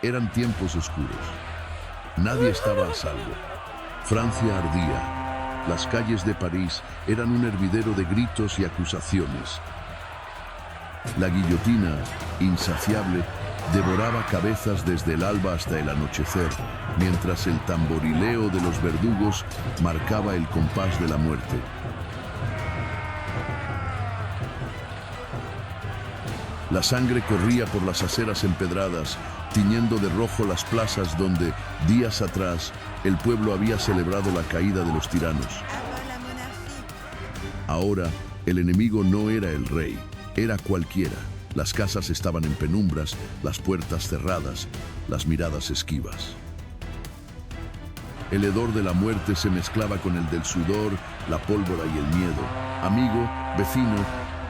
Eran tiempos oscuros. Nadie estaba a salvo. Francia ardía. Las calles de París eran un hervidero de gritos y acusaciones. La guillotina, insaciable, devoraba cabezas desde el alba hasta el anochecer, mientras el tamborileo de los verdugos marcaba el compás de la muerte. La sangre corría por las aceras empedradas, tiñendo de rojo las plazas donde, días atrás, el pueblo había celebrado la caída de los tiranos. Ahora, el enemigo no era el rey, era cualquiera. Las casas estaban en penumbras, las puertas cerradas, las miradas esquivas. El hedor de la muerte se mezclaba con el del sudor, la pólvora y el miedo. Amigo, vecino,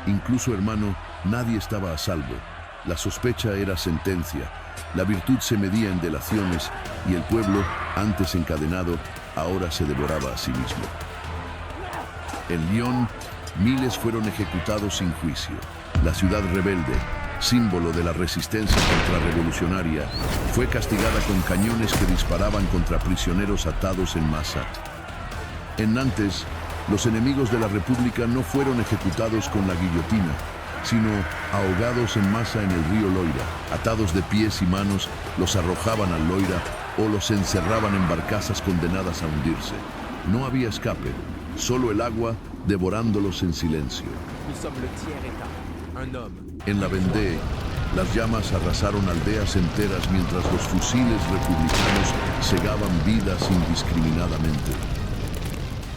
incluso hermano, nadie estaba a salvo. La sospecha era sentencia. La virtud se medía en delaciones y el pueblo, antes encadenado, ahora se devoraba a sí mismo. En Lyon, miles fueron ejecutados sin juicio. La ciudad rebelde, símbolo de la resistencia contrarrevolucionaria, fue castigada con cañones que disparaban contra prisioneros atados en masa. En Nantes, los enemigos de la República no fueron ejecutados con la guillotina, sino ahogados en masa en el río Loira. Atados de pies y manos, los arrojaban al Loira o los encerraban en barcazas condenadas a hundirse. No había escape, solo el agua devorándolos en silencio. En la Vendée, las llamas arrasaron aldeas enteras mientras los fusiles republicanos cegaban vidas indiscriminadamente.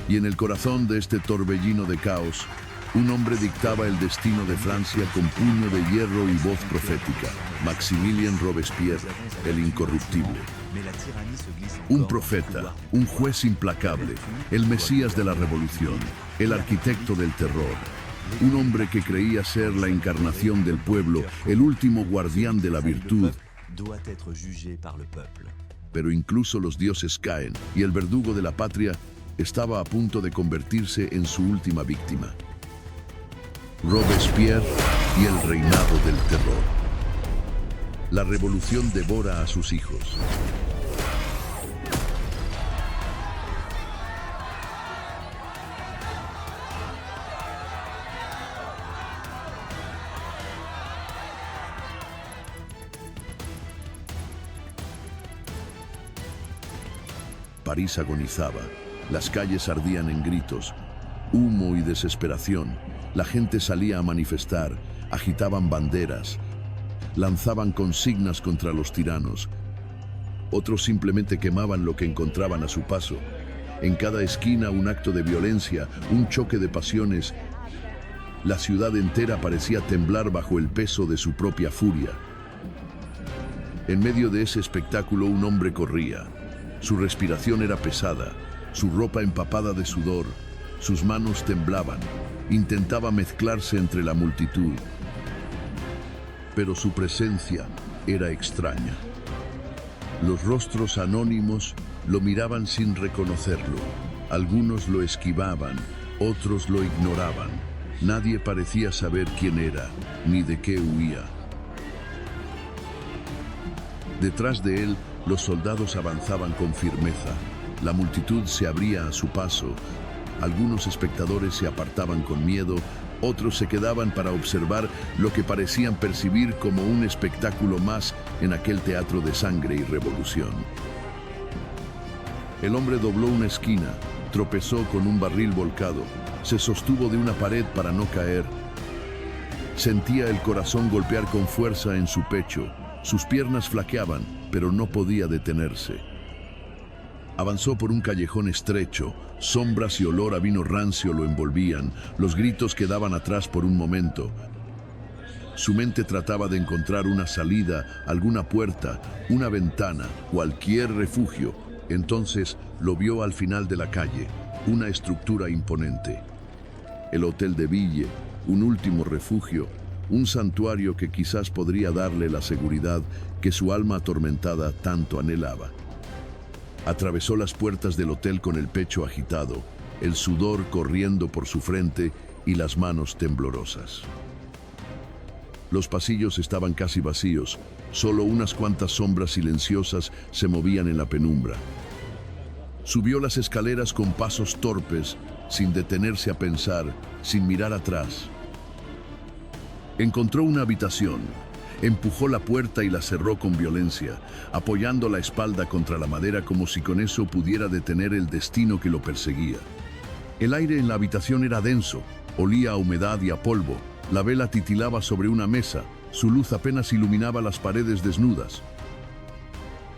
Y en el corazón de este torbellino de caos, un hombre dictaba el destino de Francia con puño de hierro y voz profética: Maximilien Robespierre, el incorruptible. Un profeta, un juez implacable, el Mesías de la revolución, el arquitecto del terror. Un hombre que creía ser la encarnación del pueblo, el último guardián de la virtud. Pero incluso los dioses caen, y el verdugo de la patria estaba a punto de convertirse en su última víctima. Robespierre y el reinado del terror. La revolución devora a sus hijos. París agonizaba. Las calles ardían en gritos, humo y desesperación. La gente salía a manifestar, agitaban banderas, lanzaban consignas contra los tiranos. Otros simplemente quemaban lo que encontraban a su paso. En cada esquina un acto de violencia, un choque de pasiones. La ciudad entera parecía temblar bajo el peso de su propia furia. En medio de ese espectáculo un hombre corría. Su respiración era pesada, su ropa empapada de sudor, sus manos temblaban. Intentaba mezclarse entre la multitud, pero su presencia era extraña. Los rostros anónimos lo miraban sin reconocerlo. Algunos lo esquivaban, otros lo ignoraban. Nadie parecía saber quién era, ni de qué huía. Detrás de él, los soldados avanzaban con firmeza. La multitud se abría a su paso. Algunos espectadores se apartaban con miedo, otros se quedaban para observar lo que parecían percibir como un espectáculo más en aquel teatro de sangre y revolución. El hombre dobló una esquina, tropezó con un barril volcado, se sostuvo de una pared para no caer. Sentía el corazón golpear con fuerza en su pecho. Sus piernas flaqueaban, pero no podía detenerse. Avanzó por un callejón estrecho, sombras y olor a vino rancio lo envolvían, los gritos quedaban atrás por un momento. Su mente trataba de encontrar una salida, alguna puerta, una ventana, cualquier refugio. Entonces lo vio al final de la calle, una estructura imponente. El Hotel de Ville, un último refugio, un santuario que quizás podría darle la seguridad que su alma atormentada tanto anhelaba. Atravesó las puertas del hotel con el pecho agitado, el sudor corriendo por su frente y las manos temblorosas. Los pasillos estaban casi vacíos, solo unas cuantas sombras silenciosas se movían en la penumbra. Subió las escaleras con pasos torpes, sin detenerse a pensar, sin mirar atrás. Encontró una habitación, empujó la puerta y la cerró con violencia, apoyando la espalda contra la madera como si con eso pudiera detener el destino que lo perseguía. El aire en la habitación era denso, olía a humedad y a polvo. La vela titilaba sobre una mesa, su luz apenas iluminaba las paredes desnudas.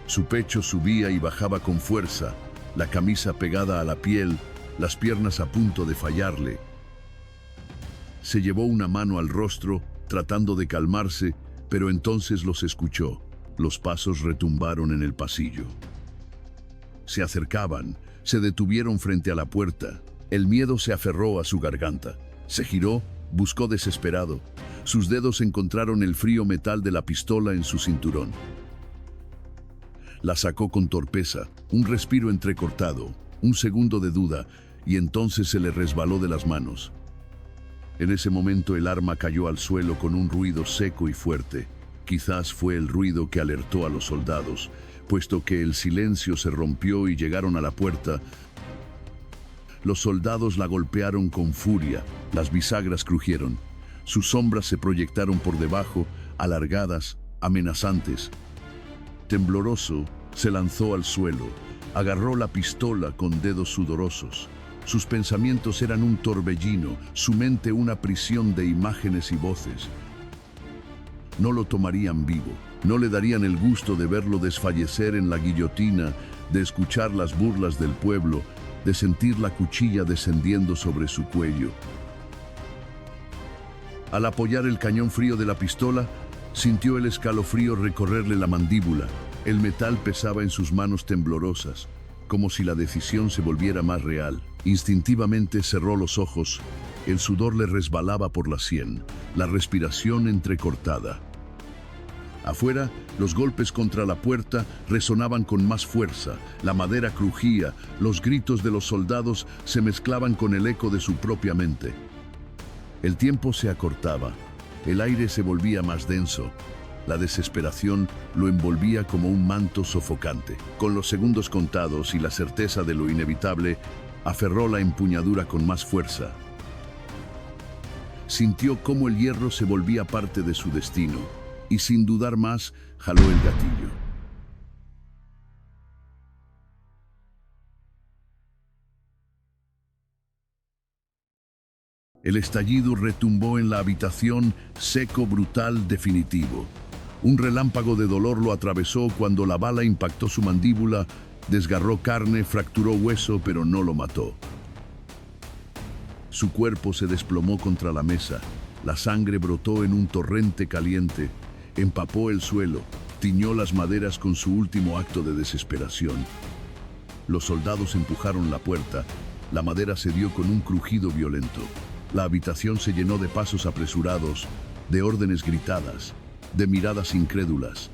Su pecho subía y bajaba con fuerza, la camisa pegada a la piel, las piernas a punto de fallarle. Se llevó una mano al rostro, tratando de calmarse, pero entonces los escuchó. Los pasos retumbaron en el pasillo. Se acercaban, se detuvieron frente a la puerta. El miedo se aferró a su garganta. Se giró, buscó desesperado. Sus dedos encontraron el frío metal de la pistola en su cinturón. La sacó con torpeza, un respiro entrecortado, un segundo de duda, y entonces se le resbaló de las manos. En ese momento el arma cayó al suelo con un ruido seco y fuerte. Quizás fue el ruido que alertó a los soldados, puesto que el silencio se rompió y llegaron a la puerta. Los soldados la golpearon con furia, las bisagras crujieron. Sus sombras se proyectaron por debajo, alargadas, amenazantes. Tembloroso, se lanzó al suelo, agarró la pistola con dedos sudorosos. Sus pensamientos eran un torbellino, su mente una prisión de imágenes y voces. No lo tomarían vivo, no le darían el gusto de verlo desfallecer en la guillotina, de escuchar las burlas del pueblo, de sentir la cuchilla descendiendo sobre su cuello. Al apoyar el cañón frío de la pistola, sintió el escalofrío recorrerle la mandíbula. El metal pesaba en sus manos temblorosas, como si la decisión se volviera más real. Instintivamente cerró los ojos. El sudor le resbalaba por la sien, la respiración entrecortada. Afuera, los golpes contra la puerta resonaban con más fuerza, la madera crujía, los gritos de los soldados se mezclaban con el eco de su propia mente. El tiempo se acortaba, el aire se volvía más denso, la desesperación lo envolvía como un manto sofocante. Con los segundos contados y la certeza de lo inevitable, aferró la empuñadura con más fuerza. Sintió cómo el hierro se volvía parte de su destino, y sin dudar más, jaló el gatillo. El estallido retumbó en la habitación, seco, brutal, definitivo. Un relámpago de dolor lo atravesó cuando la bala impactó su mandíbula, desgarró carne, fracturó hueso, pero no lo mató. Su cuerpo se desplomó contra la mesa, la sangre brotó en un torrente caliente, empapó el suelo, tiñó las maderas con su último acto de desesperación. Los soldados empujaron la puerta, la madera cedió con un crujido violento. La habitación se llenó de pasos apresurados, de órdenes gritadas, de miradas incrédulas.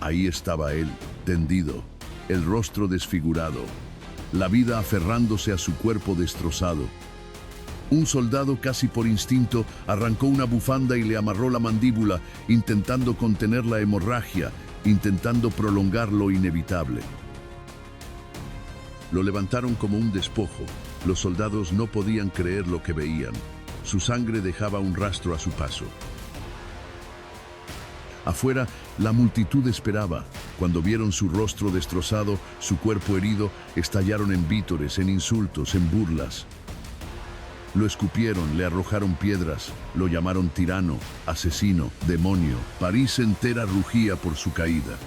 Ahí estaba él, tendido, el rostro desfigurado, la vida aferrándose a su cuerpo destrozado. Un soldado, casi por instinto, arrancó una bufanda y le amarró la mandíbula, intentando contener la hemorragia, intentando prolongar lo inevitable. Lo levantaron como un despojo. Los soldados no podían creer lo que veían. Su sangre dejaba un rastro a su paso. Afuera, la multitud esperaba. Cuando vieron su rostro destrozado, su cuerpo herido, estallaron en vítores, en insultos, en burlas. Lo escupieron, le arrojaron piedras, lo llamaron tirano, asesino, demonio. París entera rugía por su caída.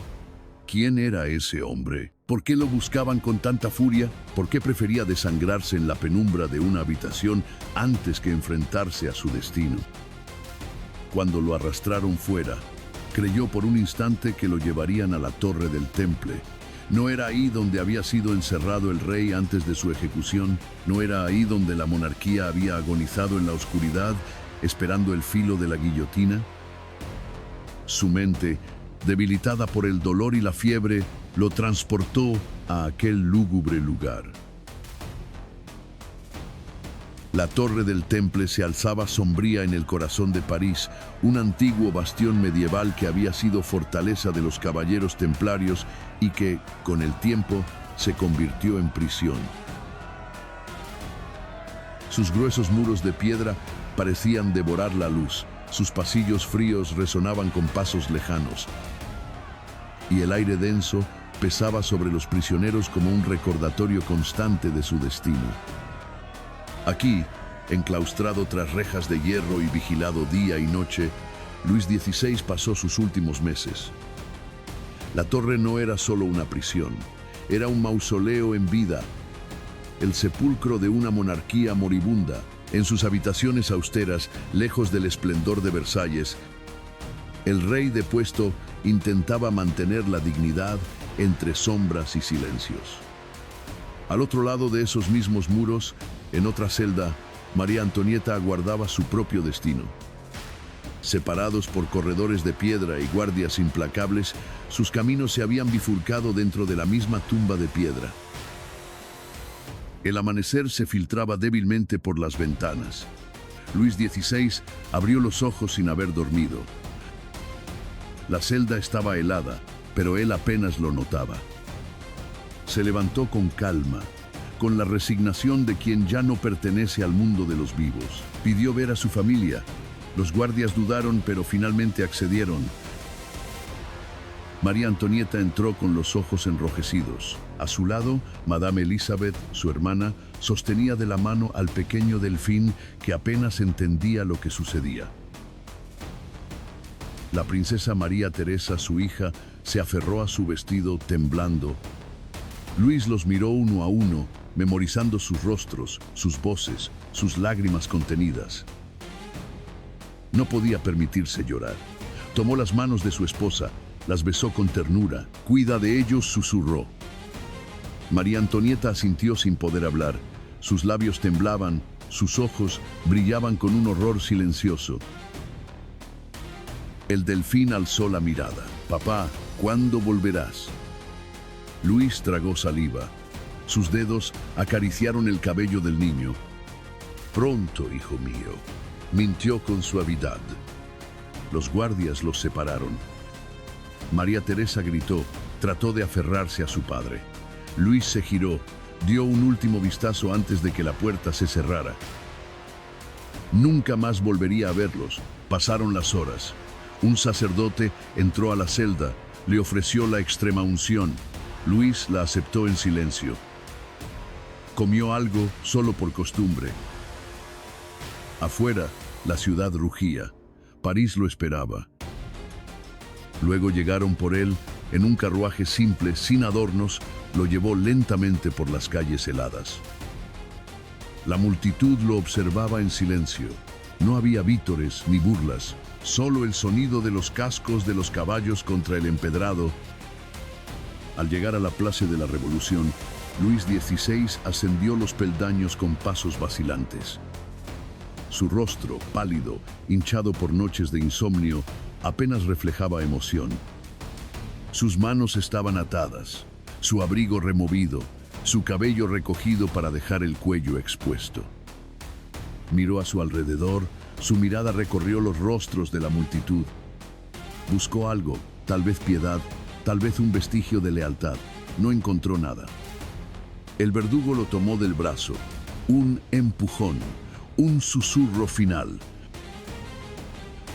¿Quién era ese hombre? ¿Por qué lo buscaban con tanta furia? ¿Por qué prefería desangrarse en la penumbra de una habitación antes que enfrentarse a su destino? Cuando lo arrastraron fuera, creyó por un instante que lo llevarían a la torre del Temple. ¿No era ahí donde había sido encerrado el rey antes de su ejecución? ¿No era ahí donde la monarquía había agonizado en la oscuridad, esperando el filo de la guillotina? Su mente, debilitada por el dolor y la fiebre, lo transportó a aquel lúgubre lugar. La torre del Temple se alzaba sombría en el corazón de París, un antiguo bastión medieval que había sido fortaleza de los caballeros templarios y que, con el tiempo, se convirtió en prisión. Sus gruesos muros de piedra parecían devorar la luz, sus pasillos fríos resonaban con pasos lejanos, y el aire denso pesaba sobre los prisioneros como un recordatorio constante de su destino. Aquí, enclaustrado tras rejas de hierro y vigilado día y noche, Luis XVI pasó sus últimos meses. La torre no era solo una prisión, era un mausoleo en vida, el sepulcro de una monarquía moribunda. En sus habitaciones austeras, lejos del esplendor de Versalles, el rey depuesto intentaba mantener la dignidad entre sombras y silencios. Al otro lado de esos mismos muros, en otra celda, María Antonieta aguardaba su propio destino. Separados por corredores de piedra y guardias implacables, sus caminos se habían bifurcado dentro de la misma tumba de piedra. El amanecer se filtraba débilmente por las ventanas. Luis XVI abrió los ojos sin haber dormido. La celda estaba helada, pero él apenas lo notaba. Se levantó con calma, con la resignación de quien ya no pertenece al mundo de los vivos. Pidió ver a su familia. Los guardias dudaron, pero finalmente accedieron. María Antonieta entró con los ojos enrojecidos. A su lado, Madame Elizabeth, su hermana, sostenía de la mano al pequeño Delfín que apenas entendía lo que sucedía. La princesa María Teresa, su hija, se aferró a su vestido temblando. Luis los miró uno a uno, memorizando sus rostros, sus voces, sus lágrimas contenidas. No podía permitirse llorar. Tomó las manos de su esposa, las besó con ternura. «Cuida de ellos», susurró. María Antonieta asintió sin poder hablar. Sus labios temblaban, sus ojos brillaban con un horror silencioso. El Delfín alzó la mirada. «Papá, ¿cuándo volverás?». Luis tragó saliva. Sus dedos acariciaron el cabello del niño. «Pronto, hijo mío», mintió con suavidad. Los guardias los separaron. María Teresa gritó, trató de aferrarse a su padre. Luis se giró, dio un último vistazo antes de que la puerta se cerrara. Nunca más volvería a verlos. Pasaron las horas. Un sacerdote entró a la celda, le ofreció la extrema unción. Luis la aceptó en silencio. Comió algo solo por costumbre. Afuera, la ciudad rugía. París lo esperaba. Luego llegaron por él en un carruaje simple, sin adornos, lo llevó lentamente por las calles heladas. La multitud lo observaba en silencio. No había vítores ni burlas, solo el sonido de los cascos de los caballos contra el empedrado. Al llegar a la Plaza de la Revolución, Luis XVI ascendió los peldaños con pasos vacilantes. Su rostro, pálido, hinchado por noches de insomnio, apenas reflejaba emoción. Sus manos estaban atadas, su abrigo removido, su cabello recogido para dejar el cuello expuesto. Miró a su alrededor, su mirada recorrió los rostros de la multitud. Buscó algo, tal vez piedad, tal vez un vestigio de lealtad. No encontró nada. El verdugo lo tomó del brazo, un empujón, un susurro final.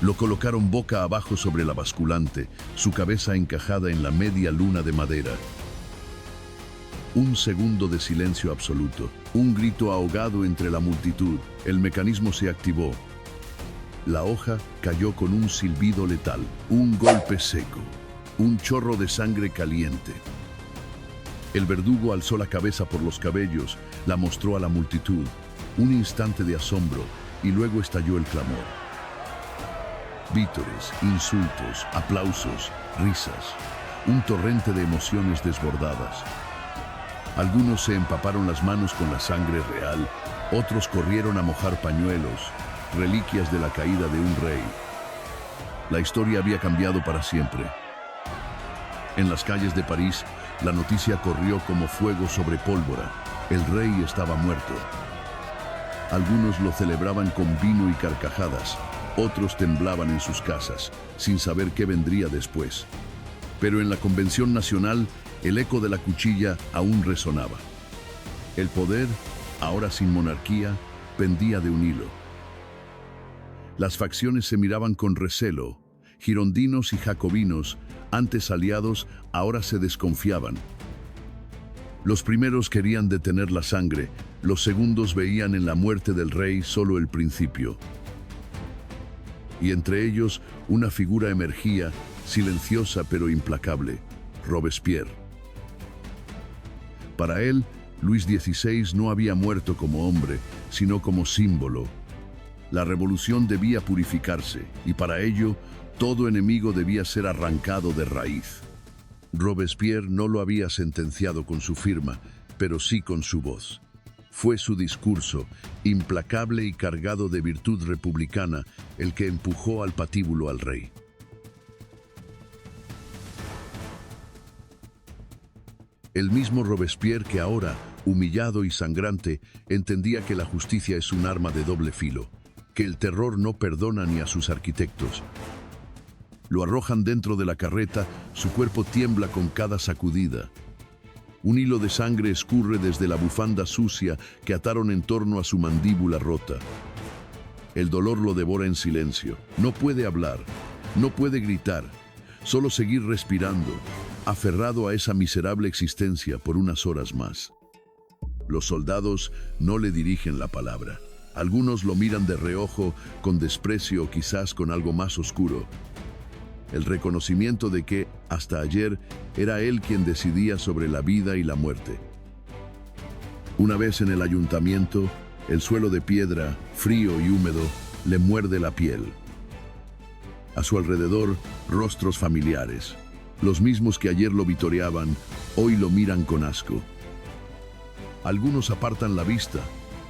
Lo colocaron boca abajo sobre la basculante, su cabeza encajada en la media luna de madera. Un segundo de silencio absoluto, un grito ahogado entre la multitud. El mecanismo se activó. La hoja cayó con un silbido letal, un golpe seco, un chorro de sangre caliente. El verdugo alzó la cabeza por los cabellos, la mostró a la multitud. Un instante de asombro y luego estalló el clamor. Vítores, insultos, aplausos, risas, un torrente de emociones desbordadas. Algunos se empaparon las manos con la sangre real, otros corrieron a mojar pañuelos, reliquias de la caída de un rey. La historia había cambiado para siempre. En las calles de París, la noticia corrió como fuego sobre pólvora. El rey estaba muerto. Algunos lo celebraban con vino y carcajadas, otros temblaban en sus casas, sin saber qué vendría después. Pero en la Convención Nacional, el eco de la cuchilla aún resonaba. El poder, ahora sin monarquía, pendía de un hilo. Las facciones se miraban con recelo. Girondinos y jacobinos, antes aliados, ahora se desconfiaban. Los primeros querían detener la sangre, los segundos veían en la muerte del rey solo el principio. Y entre ellos, una figura emergía, silenciosa pero implacable: Robespierre. Para él, Luis XVI no había muerto como hombre, sino como símbolo. La revolución debía purificarse, y para ello, todo enemigo debía ser arrancado de raíz. Robespierre no lo había sentenciado con su firma, pero sí con su voz. Fue su discurso, implacable y cargado de virtud republicana, el que empujó al patíbulo al rey. El mismo Robespierre que ahora, humillado y sangrante, entendía que la justicia es un arma de doble filo, que el terror no perdona ni a sus arquitectos. Lo arrojan dentro de la carreta, su cuerpo tiembla con cada sacudida. Un hilo de sangre escurre desde la bufanda sucia que ataron en torno a su mandíbula rota. El dolor lo devora en silencio. No puede hablar, no puede gritar, solo seguir respirando, aferrado a esa miserable existencia por unas horas más. Los soldados no le dirigen la palabra. Algunos lo miran de reojo, con desprecio o quizás con algo más oscuro. El reconocimiento de que, hasta ayer, era él quien decidía sobre la vida y la muerte. Una vez en el ayuntamiento, el suelo de piedra, frío y húmedo, le muerde la piel. A su alrededor, rostros familiares. Los mismos que ayer lo vitoreaban, hoy lo miran con asco. Algunos apartan la vista,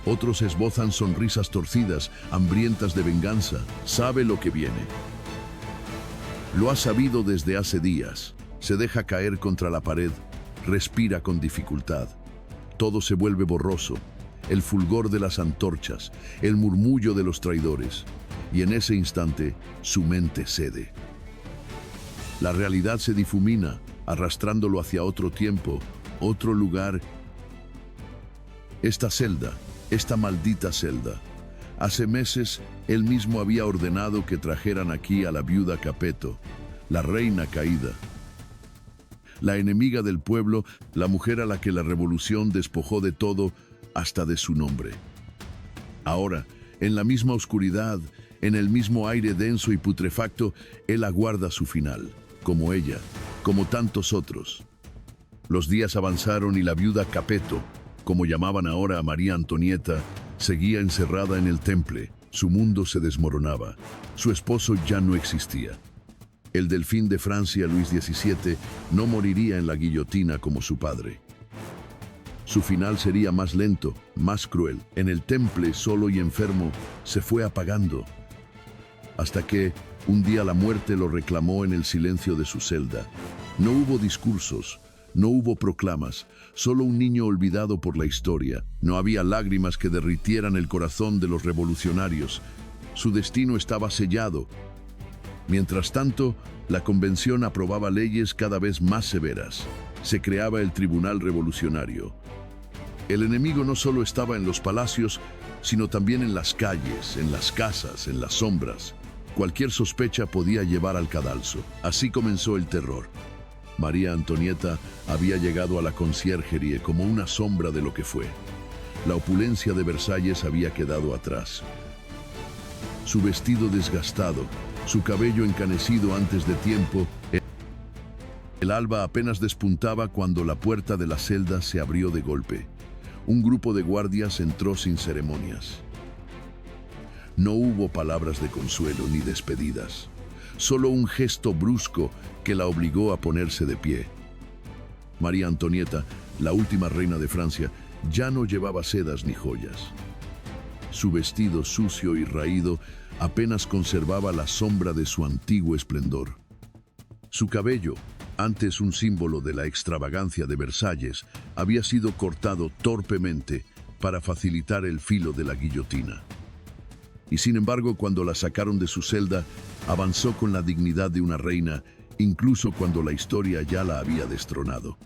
otros esbozan sonrisas torcidas, hambrientas de venganza. Sabe lo que viene. Lo ha sabido desde hace días. Se deja caer contra la pared, respira con dificultad. Todo se vuelve borroso, el fulgor de las antorchas, el murmullo de los traidores. Y en ese instante, su mente cede. La realidad se difumina, arrastrándolo hacia otro tiempo, otro lugar. Esta celda, esta maldita celda. Hace meses, él mismo había ordenado que trajeran aquí a la viuda Capeto, la reina caída. La enemiga del pueblo, la mujer a la que la revolución despojó de todo, hasta de su nombre. Ahora, en la misma oscuridad, en el mismo aire denso y putrefacto, él aguarda su final, como ella, como tantos otros. Los días avanzaron y la viuda Capeto, como llamaban ahora a María Antonieta, seguía encerrada en el temple. Su mundo se desmoronaba. Su esposo ya no existía. El delfín de Francia, Luis XVII, no moriría en la guillotina como su padre. Su final sería más lento, más cruel. En el temple, solo y enfermo, se fue apagando. Hasta que, un día la muerte lo reclamó en el silencio de su celda. No hubo discursos, no hubo proclamas, solo un niño olvidado por la historia. No había lágrimas que derritieran el corazón de los revolucionarios. Su destino estaba sellado. Mientras tanto, la convención aprobaba leyes cada vez más severas. Se creaba el Tribunal Revolucionario. El enemigo no solo estaba en los palacios, sino también en las calles, en las casas, en las sombras. Cualquier sospecha podía llevar al cadalso. Así comenzó el terror. María Antonieta había llegado a la conciergerie como una sombra de lo que fue. La opulencia de Versalles había quedado atrás. Su vestido desgastado, su cabello encanecido antes de tiempo. El alba apenas despuntaba cuando la puerta de la celda se abrió de golpe. Un grupo de guardias entró sin ceremonias. No hubo palabras de consuelo ni despedidas. Solo un gesto brusco que la obligó a ponerse de pie. María Antonieta, la última reina de Francia, ya no llevaba sedas ni joyas. Su vestido sucio y raído apenas conservaba la sombra de su antiguo esplendor. Su cabello, antes un símbolo de la extravagancia de Versalles, había sido cortado torpemente, para facilitar el filo de la guillotina. Y sin embargo, cuando la sacaron de su celda, avanzó con la dignidad de una reina, incluso cuando la historia ya la había destronado.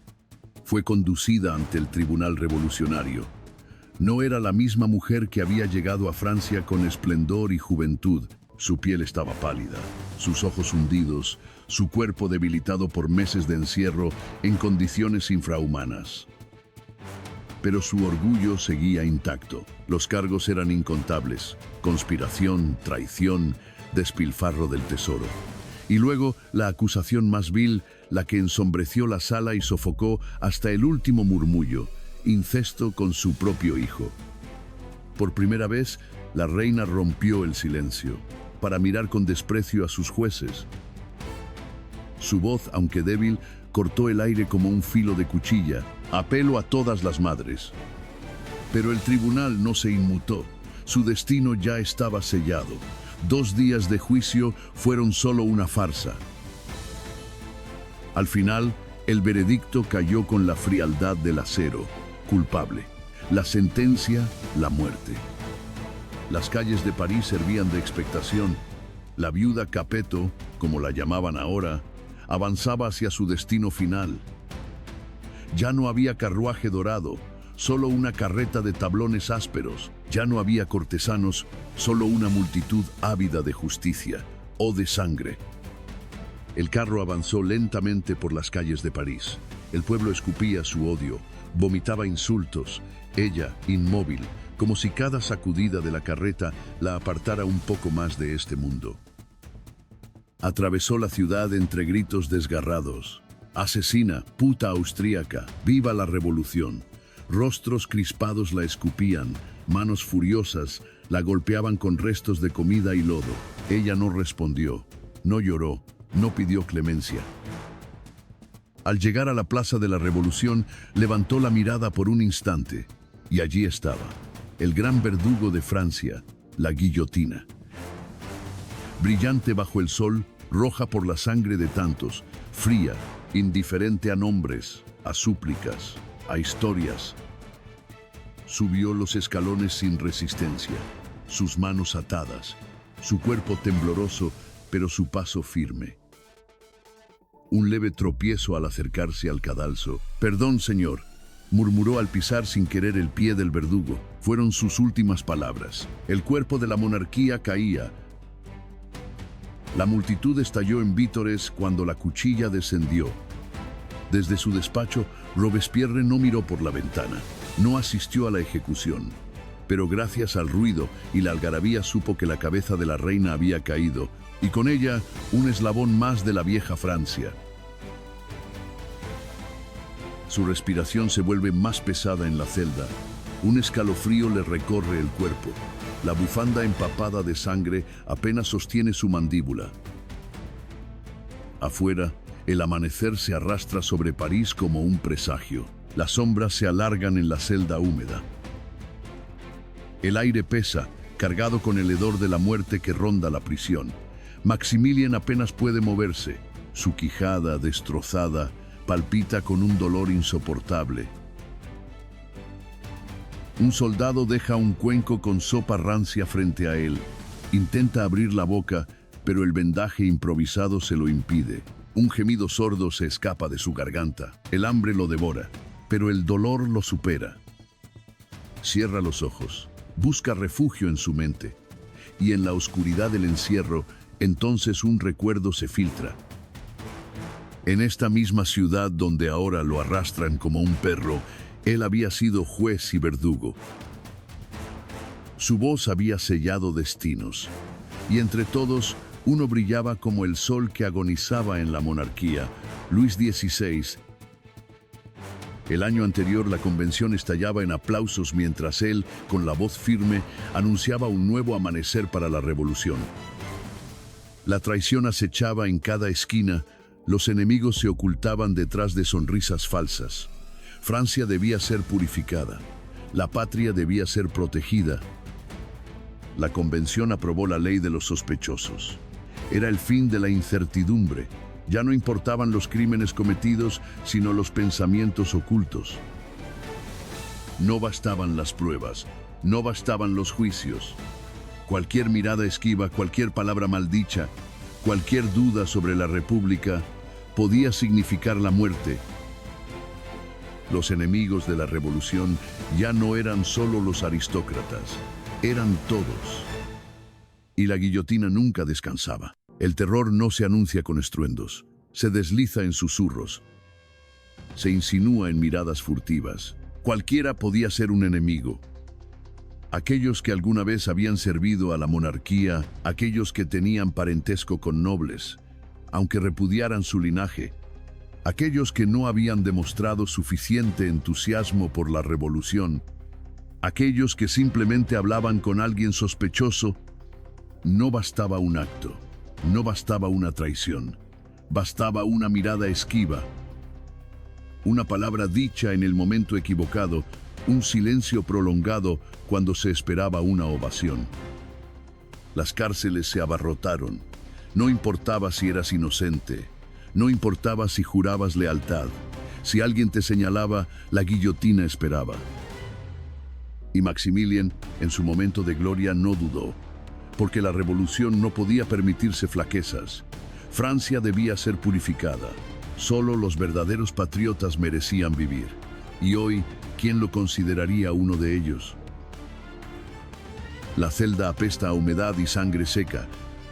Fue conducida ante el tribunal revolucionario. No era la misma mujer que había llegado a Francia con esplendor y juventud. Su piel estaba pálida, sus ojos hundidos, su cuerpo debilitado por meses de encierro en condiciones infrahumanas. Pero su orgullo seguía intacto. Los cargos eran incontables: conspiración, traición, despilfarro del tesoro. Y luego la acusación más vil, la que ensombreció la sala y sofocó hasta el último murmullo: incesto con su propio hijo. Por primera vez, la reina rompió el silencio para mirar con desprecio a sus jueces. Su voz, aunque débil, cortó el aire como un filo de cuchilla. Apelo a todas las madres. Pero el tribunal no se inmutó. Su destino ya estaba sellado. 2 días de juicio fueron solo una farsa. Al final, el veredicto cayó con la frialdad del acero: culpable. La sentencia, la muerte. Las calles de París servían de expectación. La viuda Capeto, como la llamaban ahora, avanzaba hacia su destino final. Ya no había carruaje dorado, solo una carreta de tablones ásperos. Ya no había cortesanos, solo una multitud ávida de justicia o de sangre. El carro avanzó lentamente por las calles de París. El pueblo escupía su odio, vomitaba insultos. Ella, inmóvil, como si cada sacudida de la carreta la apartara un poco más de este mundo. Atravesó la ciudad entre gritos desgarrados: asesina, puta austríaca, viva la revolución. Rostros crispados la escupían, manos furiosas la golpeaban con restos de comida y lodo. Ella no respondió, no lloró, no pidió clemencia. Al llegar a la Plaza de la Revolución, levantó la mirada por un instante, y allí estaba, el gran verdugo de Francia, la guillotina. Brillante bajo el sol, roja por la sangre de tantos, fría, indiferente a nombres, a súplicas, a historias. Subió los escalones sin resistencia, sus manos atadas, su cuerpo tembloroso, pero su paso firme. Un leve tropiezo al acercarse al cadalso. «Perdón, señor», murmuró al pisar sin querer el pie del verdugo. Fueron sus últimas palabras. El cuerpo de la monarquía caía. La multitud estalló en vítores cuando la cuchilla descendió. Desde su despacho, Robespierre no miró por la ventana, no asistió a la ejecución. Pero gracias al ruido y la algarabía supo que la cabeza de la reina había caído, y con ella un eslabón más de la vieja Francia. Su respiración se vuelve más pesada en la celda. Un escalofrío le recorre el cuerpo. La bufanda empapada de sangre apenas sostiene su mandíbula. Afuera, el amanecer se arrastra sobre París como un presagio. Las sombras se alargan en la celda húmeda. El aire pesa, cargado con el hedor de la muerte que ronda la prisión. Maximilien apenas puede moverse. Su quijada, destrozada, palpita con un dolor insoportable. Un soldado deja un cuenco con sopa rancia frente a él. Intenta abrir la boca, pero el vendaje improvisado se lo impide. Un gemido sordo se escapa de su garganta. El hambre lo devora, pero el dolor lo supera. Cierra los ojos, busca refugio en su mente. Y en la oscuridad del encierro, entonces un recuerdo se filtra. En esta misma ciudad donde ahora lo arrastran como un perro, él había sido juez y verdugo. Su voz había sellado destinos, y entre todos, uno brillaba como el sol que agonizaba en la monarquía, Luis XVI. El año anterior la convención estallaba en aplausos mientras él, con la voz firme, anunciaba un nuevo amanecer para la revolución. La traición acechaba en cada esquina, los enemigos se ocultaban detrás de sonrisas falsas. Francia debía ser purificada, la patria debía ser protegida. La convención aprobó la ley de los sospechosos. Era el fin de la incertidumbre. Ya no importaban los crímenes cometidos, sino los pensamientos ocultos. No bastaban las pruebas, no bastaban los juicios. Cualquier mirada esquiva, cualquier palabra maldicha, cualquier duda sobre la República podía significar la muerte. Los enemigos de la revolución ya no eran solo los aristócratas, eran todos. Y la guillotina nunca descansaba. El terror no se anuncia con estruendos, se desliza en susurros, se insinúa en miradas furtivas. Cualquiera podía ser un enemigo. Aquellos que alguna vez habían servido a la monarquía, aquellos que tenían parentesco con nobles, aunque repudiaran su linaje, aquellos que no habían demostrado suficiente entusiasmo por la revolución, aquellos que simplemente hablaban con alguien sospechoso. No bastaba un acto, no bastaba una traición, bastaba una mirada esquiva, una palabra dicha en el momento equivocado, un silencio prolongado cuando se esperaba una ovación. Las cárceles se abarrotaron. No importaba si eras inocente, no importaba si jurabas lealtad. Si alguien te señalaba, la guillotina esperaba. Y Maximilien, en su momento de gloria, no dudó, porque la revolución no podía permitirse flaquezas. Francia debía ser purificada. Solo los verdaderos patriotas merecían vivir. Y hoy, ¿quién lo consideraría uno de ellos? La celda apesta a humedad y sangre seca.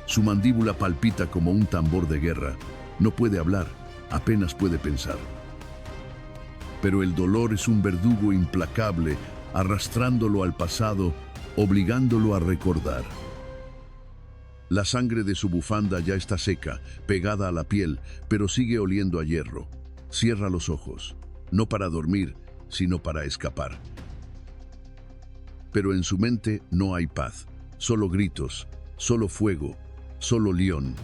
Su mandíbula palpita como un tambor de guerra. No puede hablar, apenas puede pensar. Pero el dolor es un verdugo implacable, arrastrándolo al pasado, obligándolo a recordar. La sangre de su bufanda ya está seca, pegada a la piel, pero sigue oliendo a hierro. Cierra los ojos, no para dormir, sino para escapar. Pero en su mente no hay paz, solo gritos, solo fuego, solo Lyon.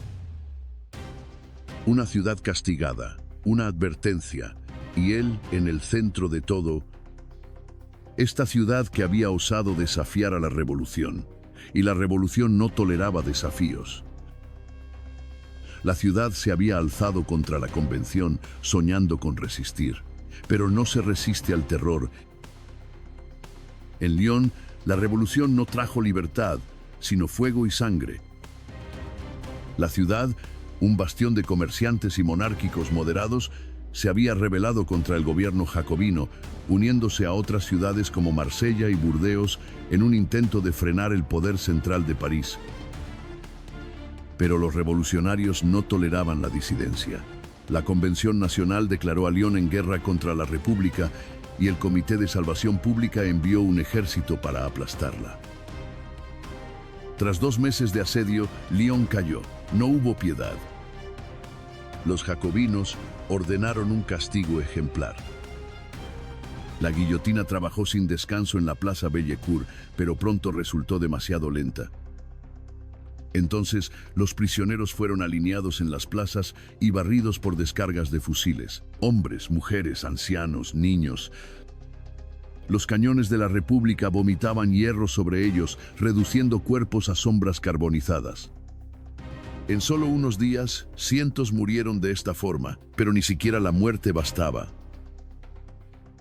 Una ciudad castigada, una advertencia, y él en el centro de todo. Esta ciudad que había osado desafiar a la revolución, y la revolución no toleraba desafíos. La ciudad se había alzado contra la convención, soñando con resistir, pero no se resiste al terror. En Lyon, la revolución no trajo libertad, sino fuego y sangre. La ciudad, un bastión de comerciantes y monárquicos moderados, se había rebelado contra el gobierno jacobino, uniéndose a otras ciudades como Marsella y Burdeos en un intento de frenar el poder central de París. Pero los revolucionarios no toleraban la disidencia. La Convención Nacional declaró a Lyon en guerra contra la República y el Comité de Salvación Pública envió un ejército para aplastarla. Tras 2 meses de asedio, Lyon cayó. No hubo piedad. Los jacobinos ordenaron un castigo ejemplar. La guillotina trabajó sin descanso en la Plaza Bellecour, pero pronto resultó demasiado lenta. Entonces, los prisioneros fueron alineados en las plazas y barridos por descargas de fusiles. Hombres, mujeres, ancianos, niños. Los cañones de la República vomitaban hierro sobre ellos, reduciendo cuerpos a sombras carbonizadas. En solo unos días, cientos murieron de esta forma, pero ni siquiera la muerte bastaba.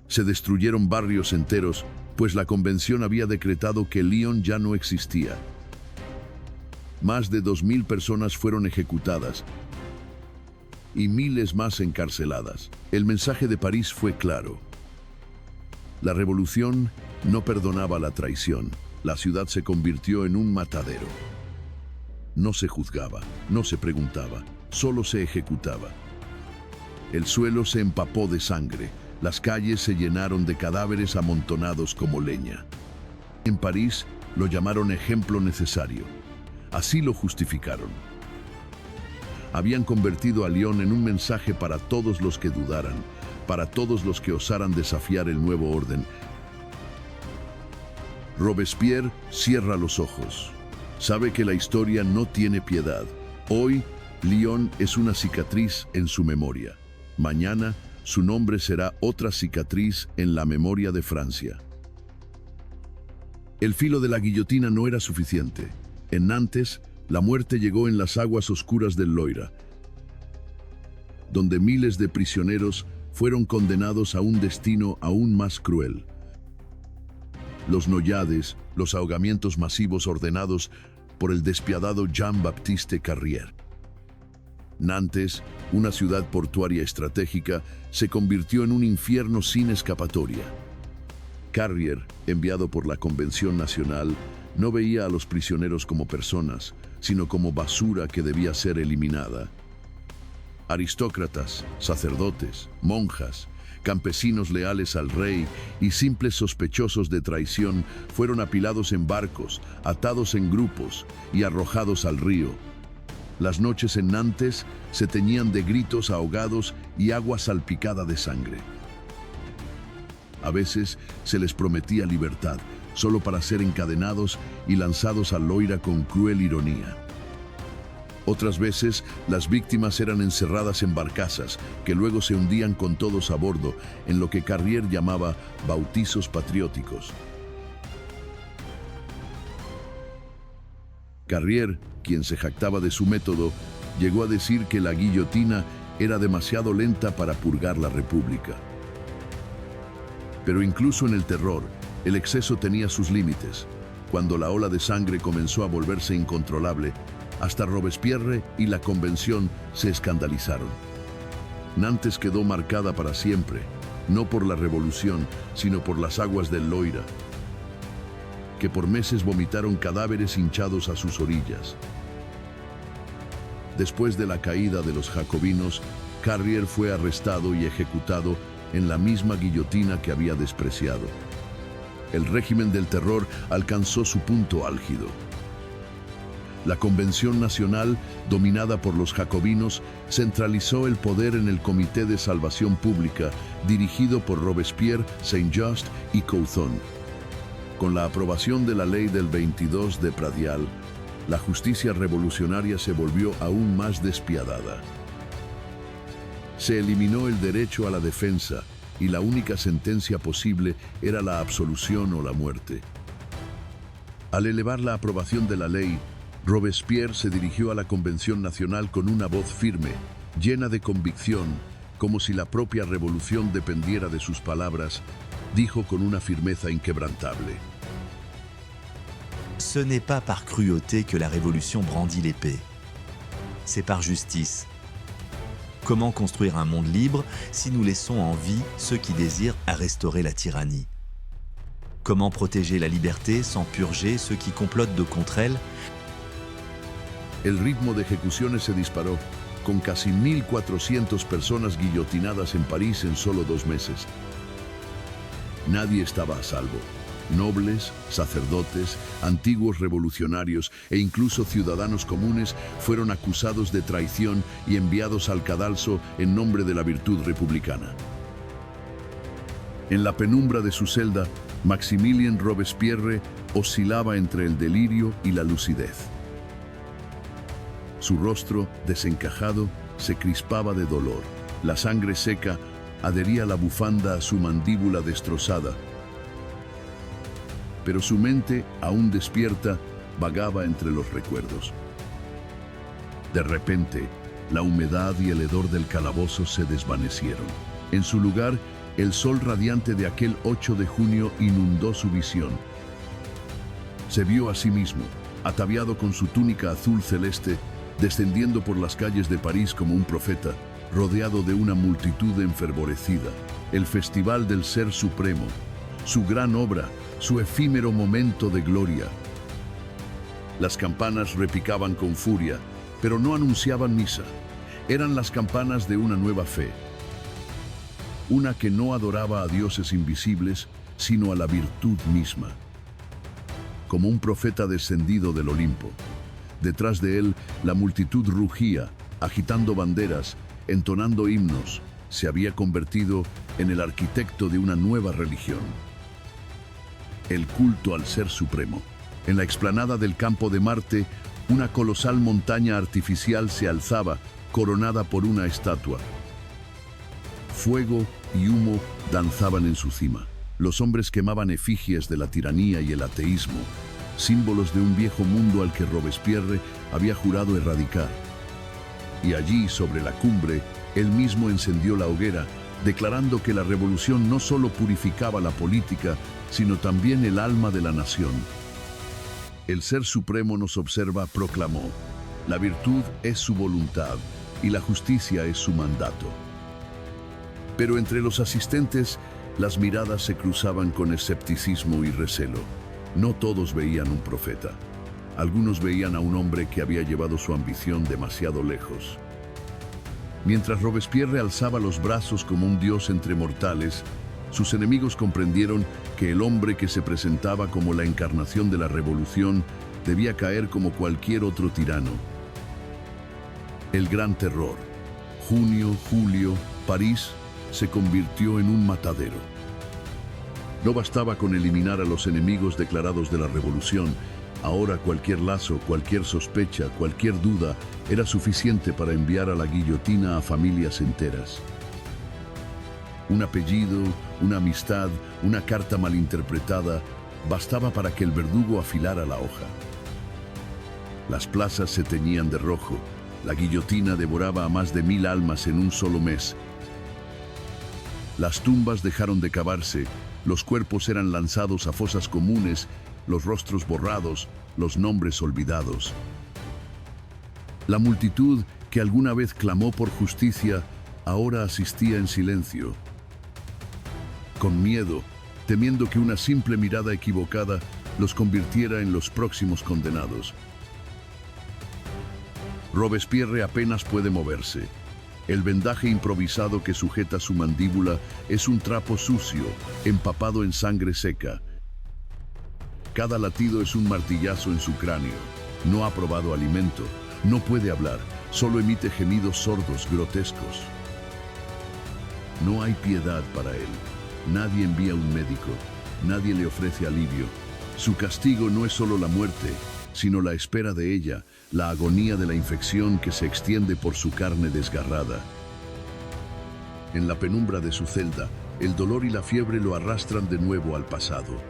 Se destruyeron barrios enteros, pues la convención había decretado que Lyon ya no existía. Más de 2000 personas fueron ejecutadas y miles más encarceladas. El mensaje de París fue claro. La revolución no perdonaba la traición. La ciudad se convirtió en un matadero. No se juzgaba, no se preguntaba, solo se ejecutaba. El suelo se empapó de sangre, las calles se llenaron de cadáveres amontonados como leña. En París lo llamaron ejemplo necesario. Así lo justificaron. Habían convertido a Lyon en un mensaje para todos los que dudaran, para todos los que osaran desafiar el nuevo orden. Robespierre cierra los ojos. Sabe que la historia no tiene piedad. Hoy, Lyon es una cicatriz en su memoria. Mañana, su nombre será otra cicatriz en la memoria de Francia. El filo de la guillotina no era suficiente. En Nantes, la muerte llegó en las aguas oscuras del Loira, donde miles de prisioneros fueron condenados a un destino aún más cruel. los noyades, los ahogamientos masivos ordenados por el despiadado Jean-Baptiste Carrier. Nantes, una ciudad portuaria estratégica, se convirtió en un infierno sin escapatoria. Carrier, enviado por la Convención Nacional, no veía a los prisioneros como personas, sino como basura que debía ser eliminada. Aristócratas, sacerdotes, monjas, campesinos leales al rey y simples sospechosos de traición fueron apilados en barcos, atados en grupos y arrojados al río. Las noches en Nantes se teñían de gritos ahogados y agua salpicada de sangre. A veces se les prometía libertad, solo para ser encadenados y lanzados al Loira con cruel ironía. Otras veces, las víctimas eran encerradas en barcazas, que luego se hundían con todos a bordo, en lo que Carrier llamaba bautizos patrióticos. Carrier, quien se jactaba de su método, llegó a decir que la guillotina era demasiado lenta para purgar la República. Pero incluso en el terror, el exceso tenía sus límites. Cuando la ola de sangre comenzó a volverse incontrolable, hasta Robespierre y la Convención se escandalizaron. Nantes quedó marcada para siempre, no por la revolución, sino por las aguas del Loira, que por meses vomitaron cadáveres hinchados a sus orillas. Después de la caída de los jacobinos, Carrier fue arrestado y ejecutado en la misma guillotina que había despreciado. El régimen del terror alcanzó su punto álgido. La Convención Nacional, dominada por los jacobinos, centralizó el poder en el Comité de Salvación Pública, dirigido por Robespierre, Saint-Just y Couthon. Con la aprobación de la ley del 22 de Pradial, la justicia revolucionaria se volvió aún más despiadada. Se eliminó el derecho a la defensa y la única sentencia posible era la absolución o la muerte. Al elevar la aprobación de la ley, Robespierre se dirigió a la Convención Nacional con una voz firme, llena de convicción, como si la propia revolución dependiera de sus palabras. Dijo con una firmeza inquebrantable: Ce n'est pas par cruauté que la révolution brandit l'épée. C'est par justice. Comment construire un monde libre si nous laissons en vie ceux qui désirent à restaurer la tyrannie? Comment protéger la liberté sans purger ceux qui complotent contre elle? El ritmo de ejecuciones se disparó, con casi 1.400 personas guillotinadas en París en solo 2 meses. Nadie estaba a salvo. Nobles, sacerdotes, antiguos revolucionarios e incluso ciudadanos comunes fueron acusados de traición y enviados al cadalso en nombre de la virtud republicana. En la penumbra de su celda, Maximilien Robespierre oscilaba entre el delirio y la lucidez. Su rostro, desencajado, se crispaba de dolor. La sangre seca adhería la bufanda a su mandíbula destrozada. Pero su mente, aún despierta, vagaba entre los recuerdos. De repente, la humedad y el hedor del calabozo se desvanecieron. En su lugar, el sol radiante de aquel 8 de junio inundó su visión. Se vio a sí mismo, ataviado con su túnica azul celeste, descendiendo por las calles de París como un profeta, rodeado de una multitud enfervorecida. El festival del Ser Supremo, su gran obra, su efímero momento de gloria. Las campanas repicaban con furia, pero no anunciaban misa. Eran las campanas de una nueva fe. Una que no adoraba a dioses invisibles, sino a la virtud misma. Como un profeta descendido del Olimpo. Detrás de él, la multitud rugía, agitando banderas, entonando himnos. Se había convertido en el arquitecto de una nueva religión. El culto al Ser Supremo. En la explanada del Campo de Marte, una colosal montaña artificial se alzaba, coronada por una estatua. Fuego y humo danzaban en su cima. Los hombres quemaban efigies de la tiranía y el ateísmo, símbolos de un viejo mundo al que Robespierre había jurado erradicar. Y allí, sobre la cumbre, él mismo encendió la hoguera, declarando que la revolución no solo purificaba la política, sino también el alma de la nación. El Ser Supremo nos observa, proclamó: la virtud es su voluntad y la justicia es su mandato. Pero entre los asistentes, las miradas se cruzaban con escepticismo y recelo. No todos veían un profeta. Algunos veían a un hombre que había llevado su ambición demasiado lejos. Mientras Robespierre alzaba los brazos como un dios entre mortales, sus enemigos comprendieron que el hombre que se presentaba como la encarnación de la revolución debía caer como cualquier otro tirano. El Gran Terror. Junio, julio, París se convirtió en un matadero. No bastaba con eliminar a los enemigos declarados de la revolución. Ahora cualquier lazo, cualquier sospecha, cualquier duda era suficiente para enviar a la guillotina a familias enteras. Un apellido, una amistad, una carta malinterpretada bastaba para que el verdugo afilara la hoja. Las plazas se teñían de rojo. La guillotina devoraba a más de 1000 almas en un solo mes. Las tumbas dejaron de cavarse, los cuerpos eran lanzados a fosas comunes, los rostros borrados, los nombres olvidados. La multitud que alguna vez clamó por justicia, ahora asistía en silencio. Con miedo, temiendo que una simple mirada equivocada los convirtiera en los próximos condenados. Robespierre apenas puede moverse. El vendaje improvisado que sujeta su mandíbula es un trapo sucio, empapado en sangre seca. Cada latido es un martillazo en su cráneo. No ha probado alimento, no puede hablar, solo emite gemidos sordos, grotescos. No hay piedad para él. Nadie envía un médico, nadie le ofrece alivio. Su castigo no es solo la muerte, sino la espera de ella, la agonía de la infección que se extiende por su carne desgarrada. En la penumbra de su celda, el dolor y la fiebre lo arrastran de nuevo al pasado.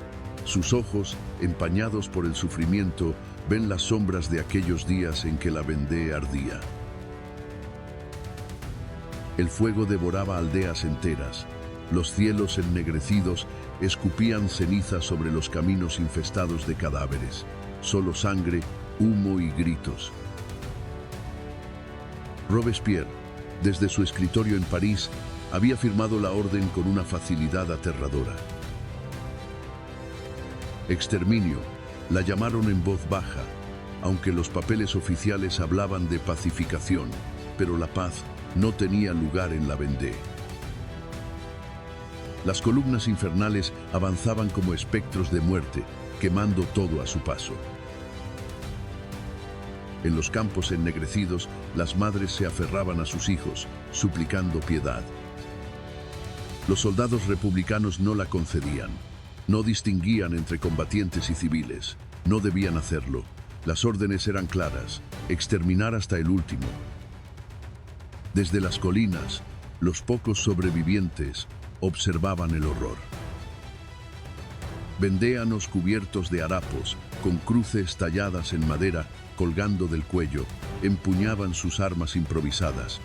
Sus ojos, empañados por el sufrimiento, ven las sombras de aquellos días en que la Vendée ardía. El fuego devoraba aldeas enteras. Los cielos ennegrecidos escupían ceniza sobre los caminos infestados de cadáveres. Solo sangre, humo y gritos. Robespierre, desde su escritorio en París, había firmado la orden con una facilidad aterradora. Exterminio, la llamaron en voz baja, aunque los papeles oficiales hablaban de pacificación, pero la paz no tenía lugar en la Vendée. Las columnas infernales avanzaban como espectros de muerte, quemando todo a su paso. En los campos ennegrecidos, las madres se aferraban a sus hijos, suplicando piedad. Los soldados republicanos no la concedían. No distinguían entre combatientes y civiles. No debían hacerlo. Las órdenes eran claras: exterminar hasta el último. Desde las colinas, los pocos sobrevivientes observaban el horror. Vendéanos cubiertos de harapos, con cruces talladas en madera, colgando del cuello, empuñaban sus armas improvisadas.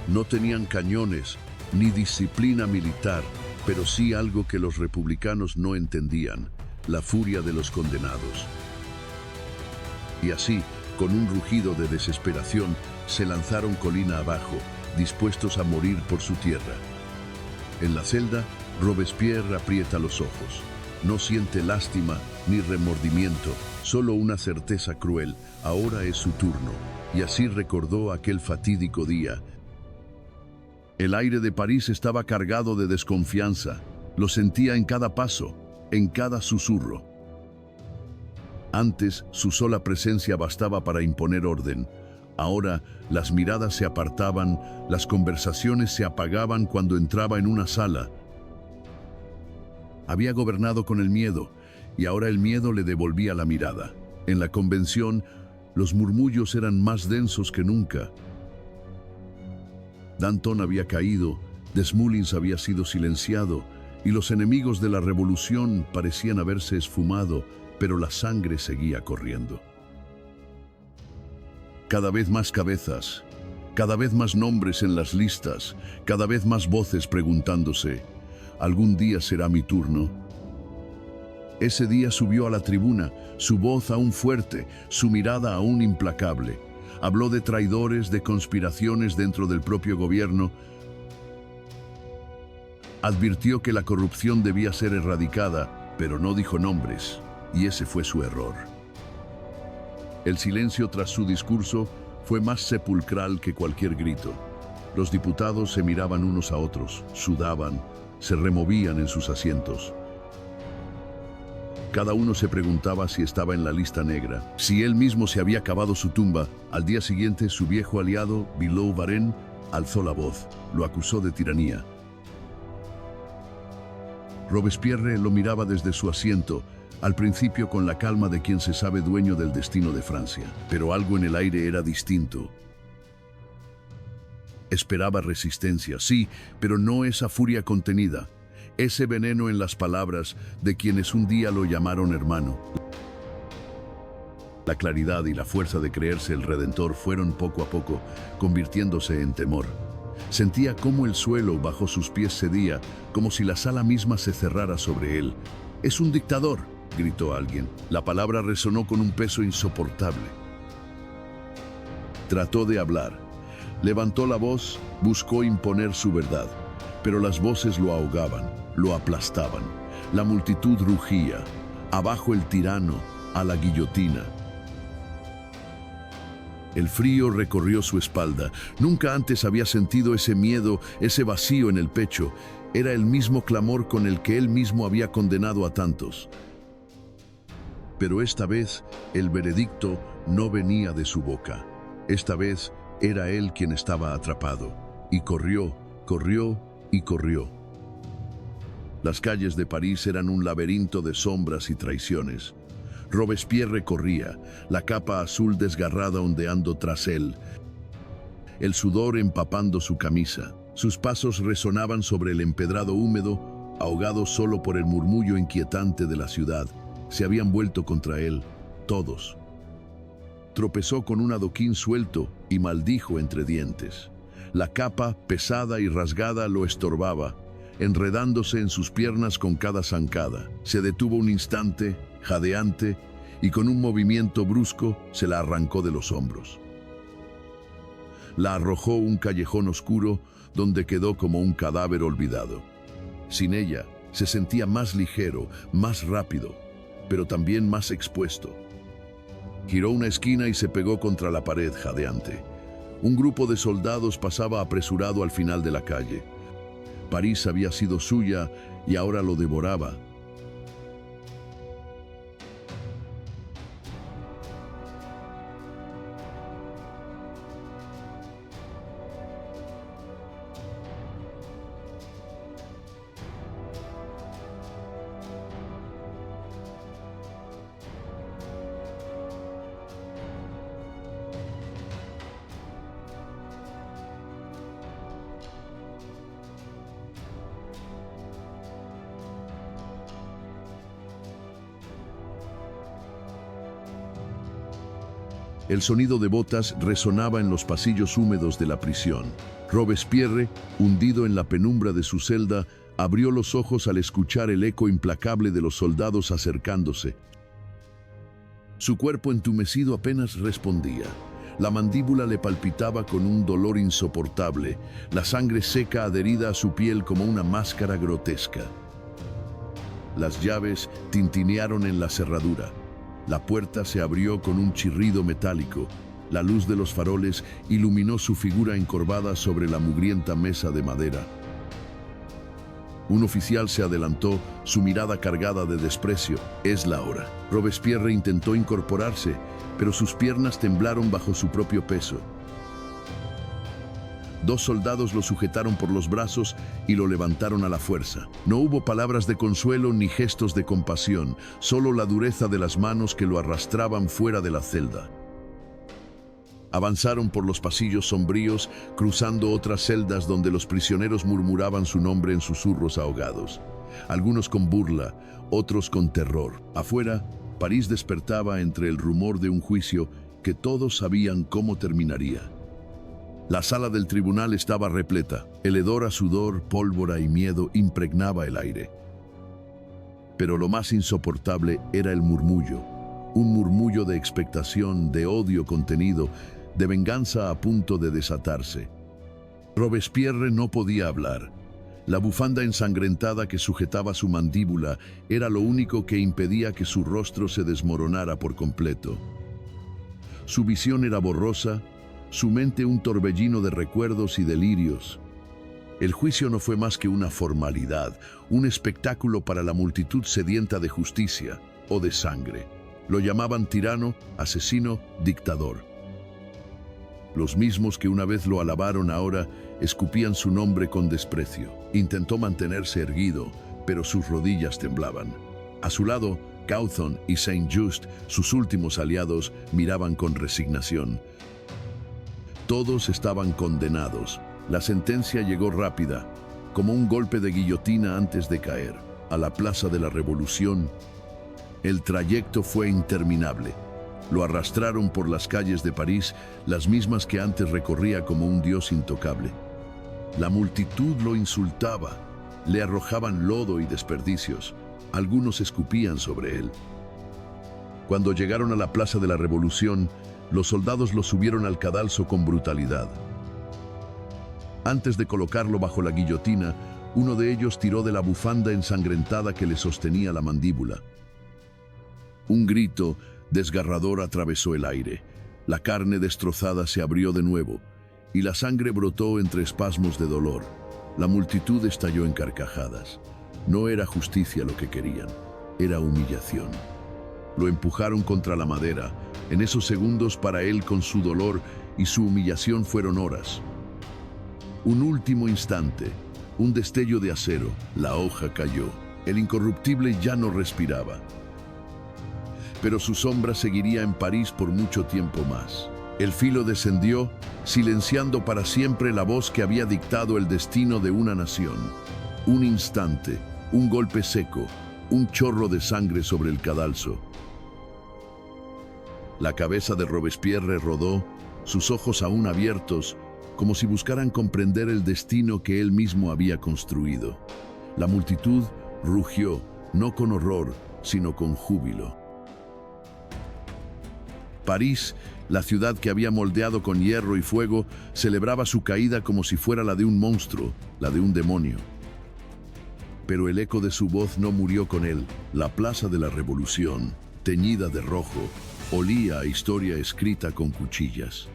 No tenían cañones, ni disciplina militar, pero sí algo que los republicanos no entendían: la furia de los condenados. Y así, con un rugido de desesperación, se lanzaron colina abajo, dispuestos a morir por su tierra. En la celda, Robespierre aprieta los ojos. No siente lástima ni remordimiento, solo una certeza cruel: ahora es su turno. Y así recordó aquel fatídico día. El aire de París estaba cargado de desconfianza. Lo sentía en cada paso, en cada susurro. Antes, su sola presencia bastaba para imponer orden. Ahora, las miradas se apartaban, las conversaciones se apagaban cuando entraba en una sala. Había gobernado con el miedo, y ahora el miedo le devolvía la mirada. En la convención, los murmullos eran más densos que nunca. Danton había caído, Desmoulins había sido silenciado, y los enemigos de la revolución parecían haberse esfumado, pero la sangre seguía corriendo. Cada vez más cabezas, Cada vez más nombres en las listas, cada vez más voces preguntándose, ¿algún día será mi turno? Ese día subió a la tribuna, su voz aún fuerte, su mirada aún implacable. Habló de traidores, de conspiraciones dentro del propio gobierno. Advirtió que la corrupción debía ser erradicada, pero no dijo nombres, y ese fue su error. El silencio tras su discurso fue más sepulcral que cualquier grito. Los diputados se miraban unos a otros, sudaban, se removían en sus asientos. Cada uno se preguntaba si estaba en la lista negra, si él mismo se había cavado su tumba. Al día siguiente, su viejo aliado, Billaud Varenne, alzó la voz, lo acusó de tiranía. Robespierre lo miraba desde su asiento, al principio con la calma de quien se sabe dueño del destino de Francia, pero algo en el aire era distinto. Esperaba resistencia, sí, pero no esa furia contenida, ese veneno en las palabras de quienes un día lo llamaron hermano. La claridad y la fuerza de creerse el Redentor fueron poco a poco convirtiéndose en temor. Sentía cómo el suelo bajo sus pies cedía, como si la sala misma se cerrara sobre él. «Es un dictador», gritó alguien. La palabra resonó con un peso insoportable. Trató de hablar. Levantó la voz, buscó imponer su verdad, pero las voces lo ahogaban, lo aplastaban. La multitud rugía. Abajo el tirano, a la guillotina. El frío recorrió su espalda. Nunca antes había sentido ese miedo, ese vacío en el pecho. Era el mismo clamor con el que él mismo había condenado a tantos. Pero esta vez, el veredicto no venía de su boca. Esta vez, era él quien estaba atrapado. Y corrió, corrió y corrió. Las calles de París eran un laberinto de sombras y traiciones. Robespierre corría, la capa azul desgarrada ondeando tras él, el sudor empapando su camisa. Sus pasos resonaban sobre el empedrado húmedo, ahogados solo por el murmullo inquietante de la ciudad. Se habían vuelto contra él, todos. Tropezó con un adoquín suelto y maldijo entre dientes. La capa, pesada y rasgada, lo estorbaba, enredándose en sus piernas con cada zancada. Se detuvo un instante, jadeante, y con un movimiento brusco se la arrancó de los hombros. La arrojó a un callejón oscuro donde quedó como un cadáver olvidado. Sin ella, se sentía más ligero, más rápido, pero también más expuesto. Giró una esquina y se pegó contra la pared jadeante. Un grupo de soldados pasaba apresurado al final de la calle. París había sido suya y ahora lo devoraba. El sonido de botas resonaba en los pasillos húmedos de la prisión. Robespierre, hundido en la penumbra de su celda, abrió los ojos al escuchar el eco implacable de los soldados acercándose. Su cuerpo entumecido apenas respondía. La mandíbula le palpitaba con un dolor insoportable, la sangre seca adherida a su piel como una máscara grotesca. Las llaves tintinearon en la cerradura. La puerta se abrió con un chirrido metálico. La luz de los faroles iluminó su figura encorvada sobre la mugrienta mesa de madera. Un oficial se adelantó, su mirada cargada de desprecio. «Es la hora». Robespierre intentó incorporarse, pero sus piernas temblaron bajo su propio peso. Dos soldados lo sujetaron por los brazos y lo levantaron a la fuerza. No hubo palabras de consuelo ni gestos de compasión, solo la dureza de las manos que lo arrastraban fuera de la celda. Avanzaron por los pasillos sombríos, cruzando otras celdas donde los prisioneros murmuraban su nombre en susurros ahogados. Algunos con burla, otros con terror. Afuera, París despertaba entre el rumor de un juicio que todos sabían cómo terminaría. La sala del tribunal estaba repleta. El hedor a sudor, pólvora y miedo impregnaba el aire. Pero lo más insoportable era el murmullo. Un murmullo de expectación, de odio contenido, de venganza a punto de desatarse. Robespierre no podía hablar. La bufanda ensangrentada que sujetaba su mandíbula era lo único que impedía que su rostro se desmoronara por completo. Su visión era borrosa, su mente un torbellino de recuerdos y delirios. El juicio no fue más que una formalidad, un espectáculo para la multitud sedienta de justicia o de sangre. Lo llamaban tirano, asesino, dictador. Los mismos que una vez lo alabaron ahora escupían su nombre con desprecio. Intentó mantenerse erguido, pero sus rodillas temblaban. A su lado, Couthon y Saint-Just, sus últimos aliados, miraban con resignación. Todos estaban condenados. La sentencia llegó rápida, como un golpe de guillotina antes de caer, a la Plaza de la Revolución. El trayecto fue interminable. Lo arrastraron por las calles de París, las mismas que antes recorría como un dios intocable. La multitud lo insultaba, le arrojaban lodo y desperdicios. Algunos escupían sobre él. Cuando llegaron a la Plaza de la Revolución, los soldados lo subieron al cadalso con brutalidad. Antes de colocarlo bajo la guillotina, uno de ellos tiró de la bufanda ensangrentada que le sostenía la mandíbula. Un grito desgarrador atravesó el aire. La carne destrozada se abrió de nuevo y la sangre brotó entre espasmos de dolor. La multitud estalló en carcajadas. No era justicia lo que querían, era humillación. Lo empujaron contra la madera. En esos segundos para él, con su dolor y su humillación, fueron horas. Un último instante, un destello de acero, la hoja cayó. El incorruptible ya no respiraba. Pero su sombra seguiría en París por mucho tiempo más. El filo descendió, silenciando para siempre la voz que había dictado el destino de una nación. Un instante, un golpe seco, un chorro de sangre sobre el cadalso. La cabeza de Robespierre rodó, sus ojos aún abiertos, como si buscaran comprender el destino que él mismo había construido. La multitud rugió, no con horror, sino con júbilo. París, la ciudad que había moldeado con hierro y fuego, celebraba su caída como si fuera la de un monstruo, la de un demonio. Pero el eco de su voz no murió con él. La Plaza de la Revolución, teñida de rojo, olía a historia escrita con cuchillas.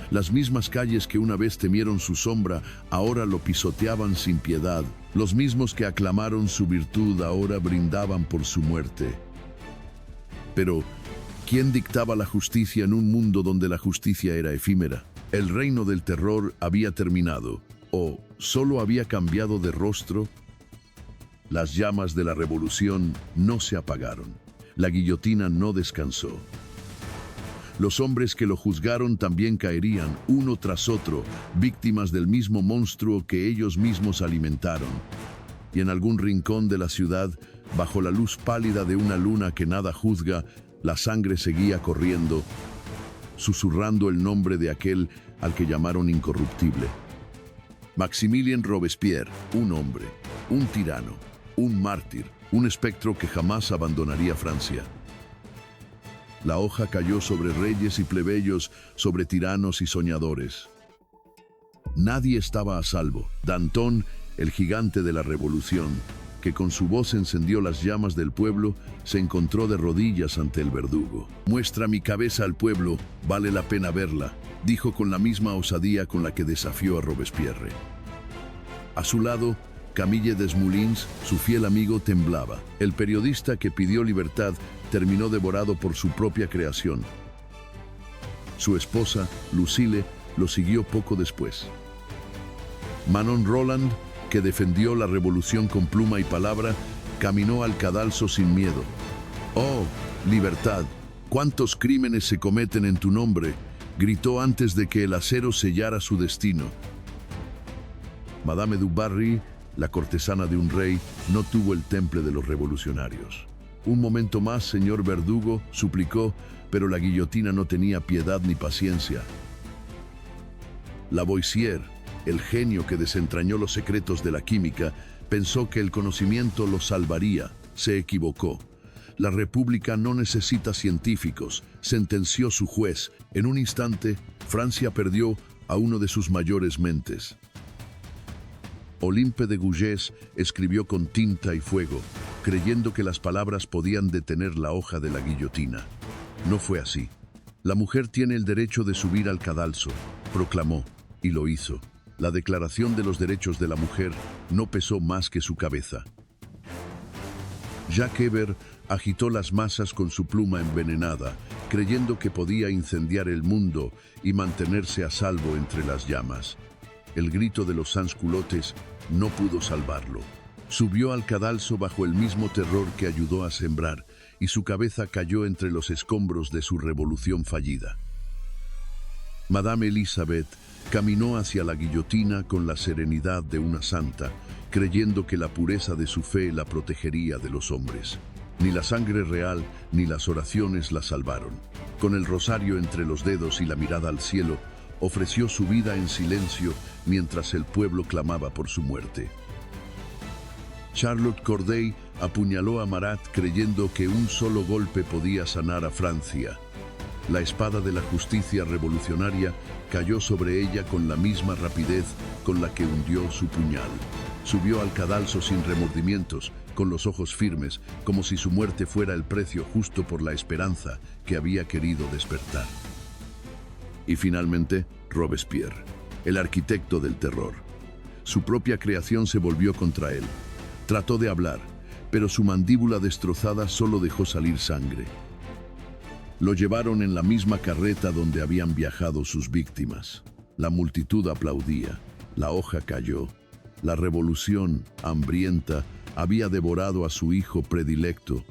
Las mismas calles que una vez temieron su sombra, ahora lo pisoteaban sin piedad. Los mismos que aclamaron su virtud, ahora brindaban por su muerte. Pero ¿quién dictaba la justicia en un mundo donde la justicia era efímera? El reino del terror había terminado, o solo había cambiado de rostro. Las llamas de la revolución no se apagaron. La guillotina no descansó. Los hombres que lo juzgaron también caerían, uno tras otro, víctimas del mismo monstruo que ellos mismos alimentaron. Y en algún rincón de la ciudad, bajo la luz pálida de una luna que nada juzga, la sangre seguía corriendo, susurrando el nombre de aquel al que llamaron incorruptible. Maximilien Robespierre, un hombre, un tirano, un mártir, un espectro que jamás abandonaría Francia. La hoja cayó sobre reyes y plebeyos, sobre tiranos y soñadores. Nadie estaba a salvo. Danton, el gigante de la revolución, que con su voz encendió las llamas del pueblo, se encontró de rodillas ante el verdugo. «Muestra mi cabeza al pueblo, vale la pena verla», dijo con la misma osadía con la que desafió a Robespierre. A su lado, Camille Desmoulins, su fiel amigo, temblaba. El periodista que pidió libertad terminó devorado por su propia creación. Su esposa, Lucile, lo siguió poco después. Manon Roland, que defendió la revolución con pluma y palabra, caminó al cadalso sin miedo. «Oh, libertad, cuántos crímenes se cometen en tu nombre», gritó antes de que el acero sellara su destino. Madame du Barry, la cortesana de un rey, no tuvo el temple de los revolucionarios. «Un momento más, señor verdugo», suplicó, pero la guillotina no tenía piedad ni paciencia. Lavoisier, el genio que desentrañó los secretos de la química, pensó que el conocimiento lo salvaría. Se equivocó. La República no necesita científicos, sentenció su juez. En un instante, Francia perdió a uno de sus mayores mentes. Olympe de Gouges escribió con tinta y fuego, creyendo que las palabras podían detener la hoja de la guillotina. No fue así. La mujer tiene el derecho de subir al cadalso, proclamó, y lo hizo. La Declaración de los Derechos de la Mujer no pesó más que su cabeza. Jacques Weber agitó las masas con su pluma envenenada, creyendo que podía incendiar el mundo y mantenerse a salvo entre las llamas. El grito de los sansculottes no pudo salvarlo. Subió al cadalso bajo el mismo terror que ayudó a sembrar, y su cabeza cayó entre los escombros de su revolución fallida. Madame Elisabeth caminó hacia la guillotina con la serenidad de una santa, creyendo que la pureza de su fe la protegería de los hombres. Ni la sangre real ni las oraciones la salvaron. Con el rosario entre los dedos y la mirada al cielo, ofreció su vida en silencio mientras el pueblo clamaba por su muerte. Charlotte Corday apuñaló a Marat creyendo que un solo golpe podía sanar a Francia. La espada de la justicia revolucionaria cayó sobre ella con la misma rapidez con la que hundió su puñal. Subió al cadalso sin remordimientos, con los ojos firmes, como si su muerte fuera el precio justo por la esperanza que había querido despertar. Y finalmente, Robespierre, el arquitecto del terror. Su propia creación se volvió contra él. Trató de hablar, pero su mandíbula destrozada solo dejó salir sangre. Lo llevaron en la misma carreta donde habían viajado sus víctimas. La multitud aplaudía. La hoja cayó. La revolución, hambrienta, había devorado a su hijo predilecto,